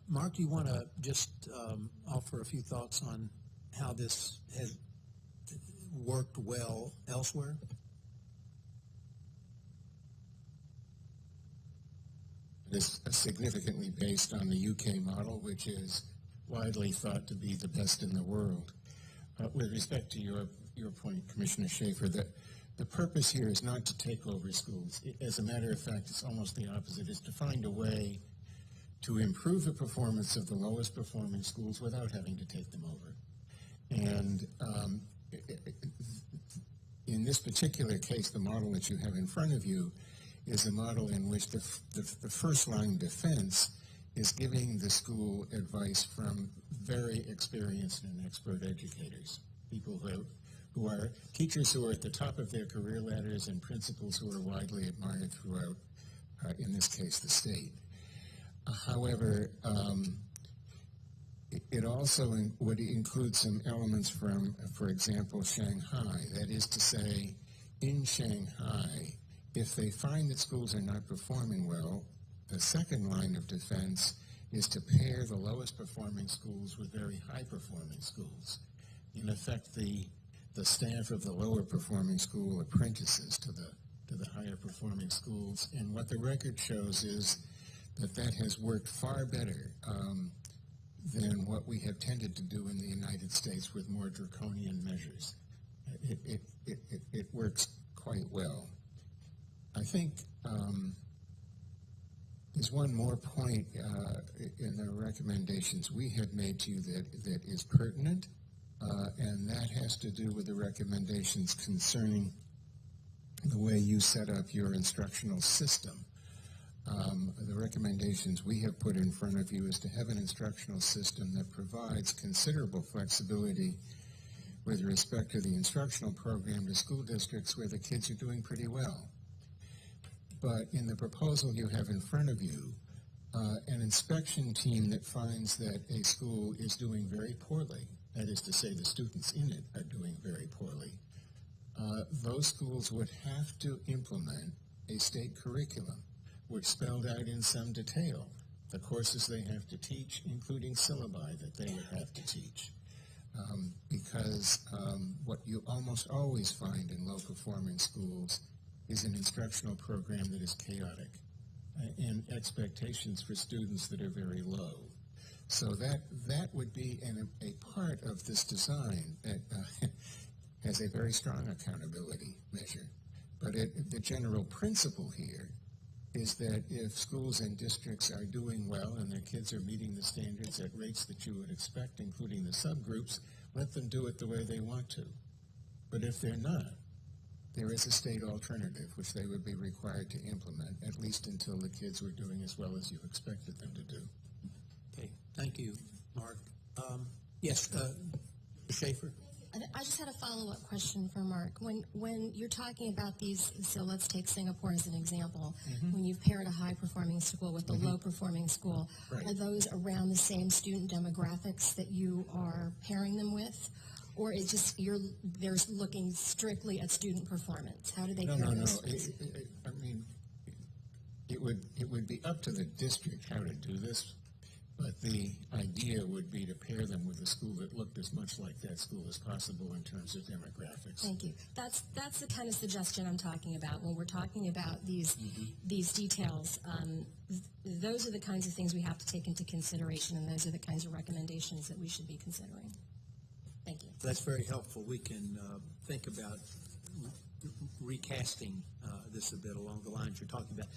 Mark, do you want to just offer a few thoughts on how this has worked well elsewhere? It is significantly based on the UK model, which is widely thought to be the best in the world. With respect to your point, Commissioner Schaefer, that the purpose here is not to take over schools. As a matter of fact, it's almost the opposite. It's to find a way to improve the performance of the lowest performing schools without having to take them over. And in this particular case, the model that you have in front of you is a model in which the first line defense is giving the school advice from very experienced and expert educators, people who are teachers who are at the top of their career ladders and principals who are widely admired throughout, in this case, the state. However, it also would include some elements from, for example, Shanghai. That is to say, in Shanghai, if they find that schools are not performing well, the second line of defense is to pair the lowest performing schools with very high performing schools. In effect, the staff of the lower performing school apprentices to the higher performing schools. And what the record shows is that has worked far better than what we have tended to do in the United States with more draconian measures. It works quite well. I think there's one more point in the recommendations we have made to you that is pertinent, and that has to do with the recommendations concerning the way you set up your instructional system. The recommendations we have put in front of you is to have an instructional system that provides considerable flexibility with respect to the instructional program to school districts where the kids are doing pretty well. But in the proposal you have in front of you, an inspection team that finds that a school is doing very poorly, that is to say the students in it are doing very poorly, those schools would have to implement a state curriculum which spelled out in some detail the courses they have to teach, including syllabi that they would have to teach. Because what you almost always find in low-performing schools is an instructional program that is chaotic and expectations for students that are very low. So that would be a part of this design that has a very strong accountability measure. But the general principle here is that if schools and districts are doing well and their kids are meeting the standards at rates that you would expect, including the subgroups, let them do it the way they want to. But if they're not, there is a state alternative which they would be required to implement, at least until the kids were doing as well as you expected them to do. Okay, thank you, Mark. Yes, Schaefer? I just had a follow-up question for Mark. When you're talking about these, so let's take Singapore as an example. When you've paired a high-performing school with a low-performing school, Right. Are those around the same student demographics that you are pairing them with? Or is just they're looking strictly at student performance? How do they pair those? I mean, it would be up to the district how to do this, but the idea would be to pair them with a school that looked as much like that school as possible in terms of demographics. Thank you. That's the kind of suggestion I'm talking about when we're talking about these details. Those are the kinds of things we have to take into consideration, and those are the kinds of recommendations that we should be considering. Thank you. That's very helpful. We can think about recasting this a bit along the lines you're talking about.